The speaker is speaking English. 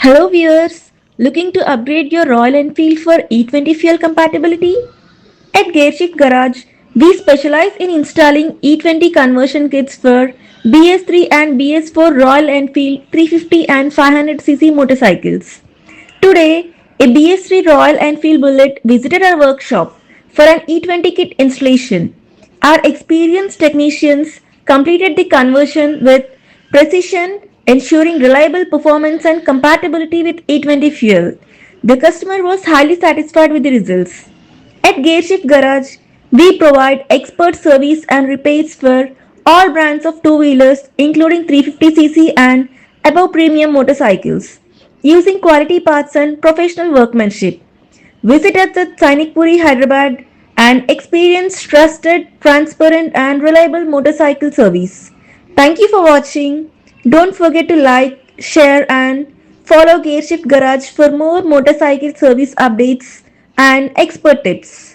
Hello viewers, looking to upgrade your Royal Enfield for E20 fuel compatibility? At Gearshift Garage, we specialize in installing E20 conversion kits for BS3 and BS4 Royal Enfield 350 and 500cc motorcycles. Today, a BS3 Royal Enfield Bullet visited our workshop for an E20 kit installation. Our experienced technicians completed the conversion with precision, ensuring reliable performance and compatibility with E20 fuel. The customer was highly satisfied with the results. At Gearshift Garage, we provide expert service and repairs for all brands of two-wheelers including 350cc and above premium motorcycles using quality parts and professional workmanship. Visit us at Sainikpuri, Hyderabad and experience trusted, transparent and reliable motorcycle service. Thank you for watching. Don't forget to like, share and follow Gearshift Garage for more motorcycle service updates and expert tips.